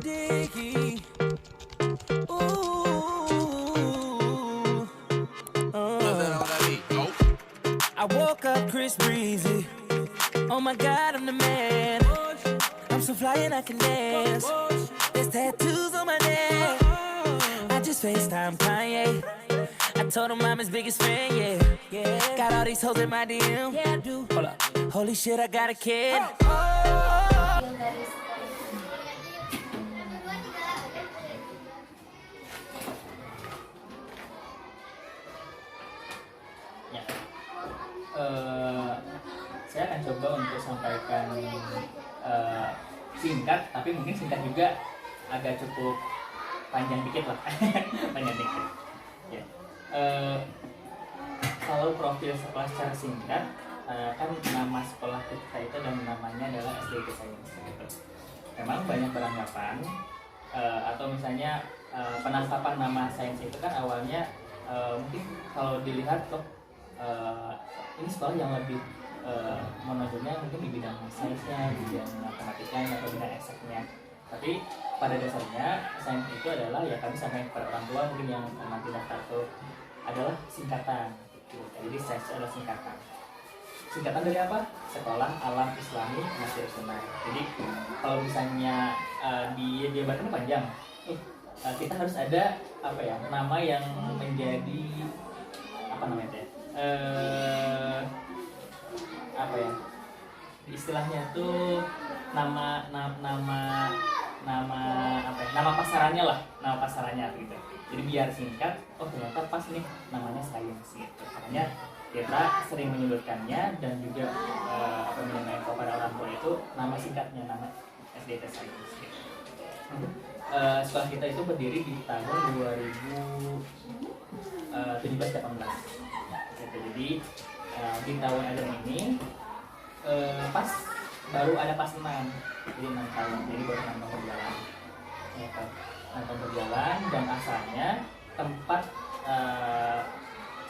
diggy. Ooh. I woke up Chris Breezy. Oh my God, I'm the man. I'm so fly and I can dance. There's tattoos on my neck. I just FaceTime Kanye. I told him I'm his biggest fan, yeah. Got all these hoes in my DM. Yeah, I do. Hold up. Holy shit, I got a kid. Saya akan coba untuk sampaikan singkat, tapi mungkin singkat juga agak cukup panjang dikit lah. Panjang dikit ya. Kalau profil sekolah secara singkat, kan nama sekolah kita itu dan namanya adalah SDIT Sains gitu. Memang banyak beranggapan atau misalnya penangkapan nama sains itu kan awalnya mungkin kalau dilihat tuh ini sekolah yang lebih menonjolnya mungkin di bidang sainsnya, di bidang matematikanya atau bidang eksaknya. Tapi pada dasarnya sains itu adalah ya kami sampaikan kepada orang tua mungkin yang nanti daftar itu adalah singkatan. Gitu. Jadi sains adalah singkatan. Singkatan dari apa? Sekolah Alam Islami Nasir Sunnah. Jadi kalau misalnya di jabatan panjang, kita harus ada apa ya nama yang menjadi apa namanya apa ya istilahnya tuh nama apa ya, nama pasarannya gitu. Jadi biar singkat, oh ternyata pas nih namanya sains gitu. Makanya kita sering menyebutkannya dan juga menyampaikan kepada orang tua itu nama singkatnya, nama SDIT Sains gitu. Sekolah kita itu berdiri di tahun 2017-18 gitu. Jadi di tahun ajaran ini pas baru ada pas 6, jadi 6 tahun, jadi baru 6 tahun berjalan gitu. 6 tahun berjalan dan asalnya tempat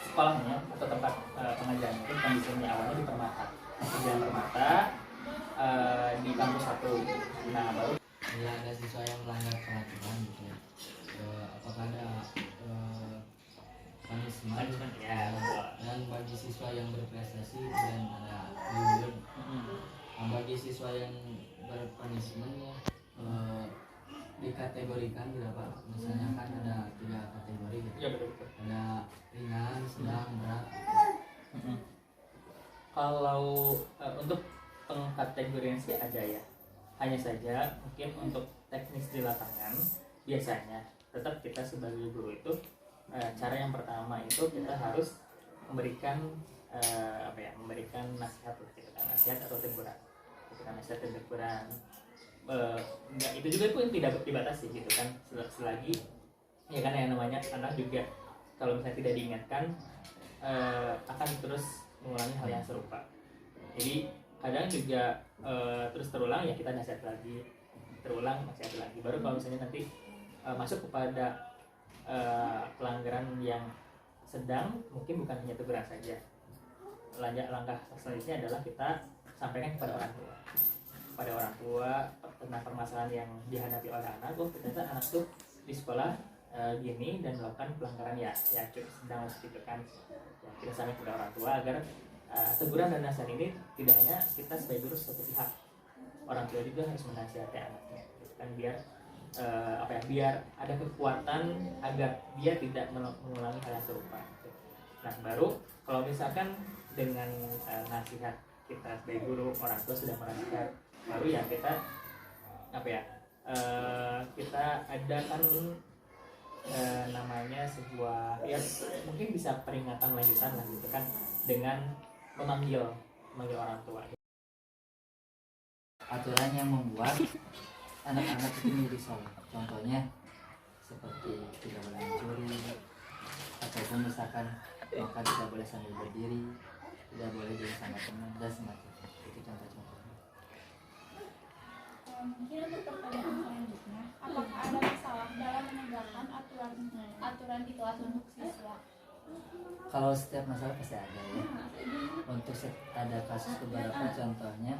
sekolahnya atau tempat pengajaran itu kondisinya awalnya di Permata, di Jalan Permata di kampus 1. Nah baru bila ada siswa yang melanggar peraturan gitu ya, apakah ada punishment ya, dan bagi siswa yang berprestasi dan ada reward. Nah, bagi siswa yang berpunishment ya dikategorikan berapa? Misalnya kan ada 3 kategori gitu. Ya, betul. Ada ringan, sedang, berat. Kalau untuk pengkategorian sih ada ya. Hanya saja mungkin untuk teknis di lapangan biasanya tetap kita sebagai guru itu cara yang pertama itu kita harus memberikan memberikan nasihat gitu kan, nasihat atau teguran. Nasihat dan teguran. Enggak, itu juga pun tidak dibatasi gitu kan, selagi ya kan yang namanya anak juga kalau misalnya tidak diingatkan akan terus mengulangi hal yang serupa. Jadi kadang juga terus terulang ya kita nasihat lagi, terulang nasihat lagi. Baru kalau misalnya nanti masuk kepada pelanggaran yang sedang, mungkin bukan hanya teguran saja. Langkah selanjutnya adalah kita sampaikan kepada orang tua tentang permasalahan yang dihadapi oleh anak. Oh ternyata anak tuh di sekolah gini dan melakukan pelanggaran ya cukup sedang gitu kan. Ya, kita sampaikan kepada orang tua agar teguran dan nasihat ini tidak hanya kita sebagai guru satu pihak, orang tua juga harus menasihati anaknya gitu kan, biar biar ada kekuatan agar dia tidak mengulangi hal yang serupa gitu. Nah baru kalau misalkan dengan nasihat kita sebagai guru, orang tua sudah menasihat, baru ya kita kita adakan namanya sebuah ya mungkin bisa peringatan lanjutan lah gitu kan, dengan memanggil orang tua. Aturan yang membuat anak-anak itu menjadi soleh, contohnya seperti tidak boleh mencuri, ataupun misalkan makan tidak boleh sambil berdiri, tidak boleh jadi sama teman dan semacamnya. Itu contoh-contohnya. Mungkin untuk pertanyaan selanjutnya, apakah ada masalah dalam menegakkan aturan di kelas untuk siswa? Kalau setiap masalah pasti ada ya. Untuk ada kasus beberapa contohnya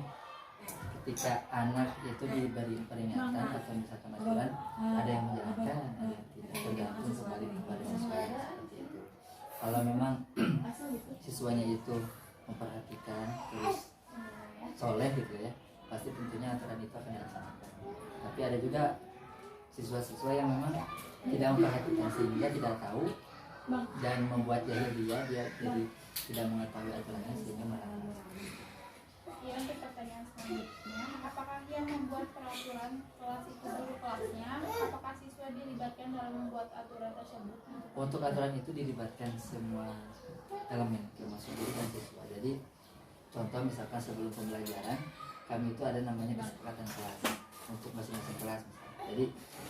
ketika anak itu diberi peringatan atau misalkan aturan, ada yang menjalankan, ada yang tidak, tergantung kembali kepada siswanya seperti itu. Kalau memang siswanya itu memperhatikan terus soleh gitu ya, pasti tentunya aturan itu akan dilaksanakan. Tapi ada juga siswa-siswa yang memang tidak memperhatikan sehingga tidak tahu dan membuat jahiliyah, dia jadi tidak mengetahui aturannya sehingga melanggar. Ya, untuk pertanyaan selanjutnya, apakah yang membuat peraturan kelas itu guru kelasnya? Apakah siswa dilibatkan dalam membuat aturan tersebut? Untuk aturan itu dilibatkan semua elemen termasuk guru dan siswa. Jadi contoh misalkan sebelum pembelajaran kami itu ada namanya kesepakatan kelas untuk masing-masing kelas misalkan. Jadi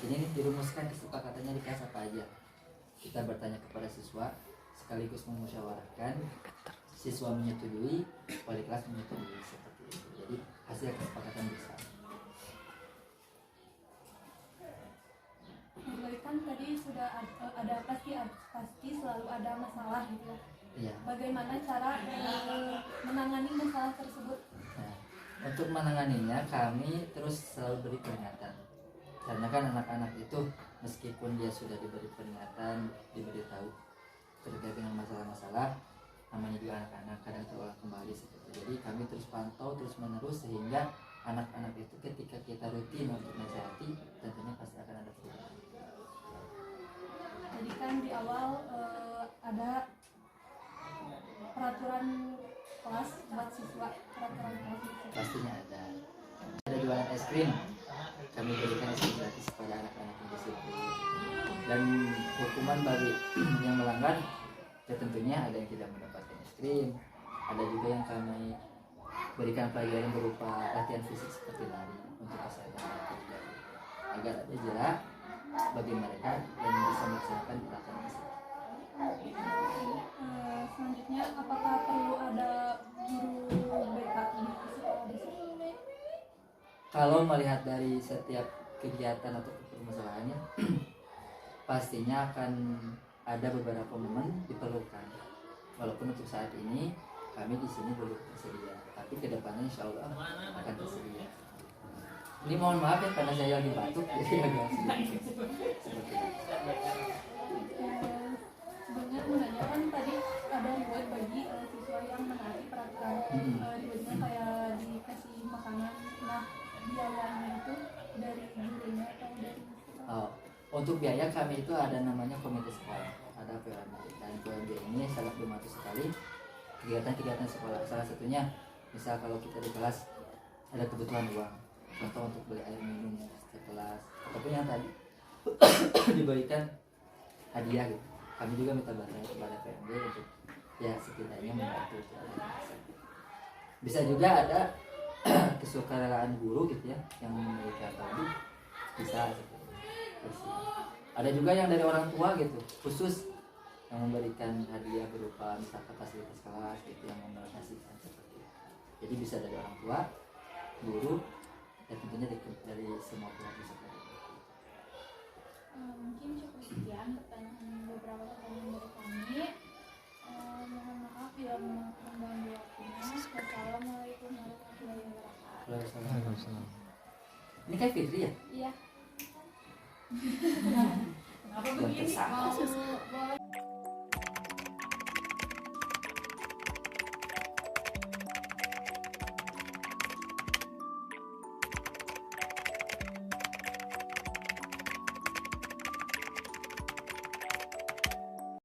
ini nih dirumuskan kesepakatannya di kelas apa aja. Kita bertanya kepada siswa sekaligus memusyawarahkan, siswa menyetujui, wali kelas menyetujui seperti itu. Jadi hasil kesepakatan bersama. Kan tadi sudah ada pasti selalu ada masalah gitu ya. Iya. Bagaimana cara menangani masalah tersebut? Nah, untuk menanganinya kami terus selalu beri peringatan. Karena kan anak-anak itu meskipun dia sudah diberi peringatan, diberitahu terkait dengan masalah-masalah, namanya juga anak-anak kadang terulang kembali seperti itu. Jadi kami terus pantau terus menerus sehingga anak-anak itu ketika kita rutin untuk nasihati tentunya pasti akan ada perubahan. Jadi kan di awal ada peraturan kelas buat siswa, peraturan kelas itu. Pastinya ada jualan es krim, kami berikan es krim gratis kepada anak-anak yang disiplin. Dan hukuman bagi yang melanggar ya tentunya ada yang tidak mendapatkan es krim, ada juga yang kami berikan pelajaran berupa latihan fisik seperti lari untuk kesehatan agar ada jerak bagi mereka yang bisa melaksanakan latihan fisik. Selanjutnya, apakah perlu ada guru BK di sekolah desa? Kalau melihat dari setiap kegiatan atau permasalahannya pastinya akan ada beberapa momen diperlukan. Walaupun untuk saat ini kami di sini belum tersedia, tapi kedepannya insya Allah akan tersedia. Ini mohon maaf ya karena saya lagi batuk jadi agak sedikit seperti itu. Sebenarnya menanya kan tadi ada reward bagi siswa yang menaati peraturan. Rewardnya kayak dikasih makanan. Nah, biayanya itu dari gurunya atau dari Oh, untuk biaya kami itu ada namanya komite sekolah, ada PMB, dan PMB ini sangat membantu sekali kegiatan-kegiatan sekolah. Salah satunya misal kalau kita di kelas ada kebutuhan uang, contoh untuk beli air minum sekelas ataupun yang tadi diberikan hadiah gitu, kami juga minta bantuan kepada PMB untuk ya setidaknya membantu. Bisa juga ada kesukarelaan guru gitu ya yang memiliki tadi bisa seperti itu. Ada juga yang dari orang tua gitu khusus yang memberikan hadiah berupa misalkan fasilitas kelas gitu yang membatasikan seperti itu. Jadi bisa dari orang tua, guru, dan tentunya dari semua pihak bisa. Mungkin cukup sekian beberapa pertanyaan dari kami. Mohon maaf bila mengganggu waktunya. Wassalamualaikum warahmatullahi wabarakatuh. Waalaikumsalam. Ini kayak Fitri ya? Iya. Kenapa begini? Boleh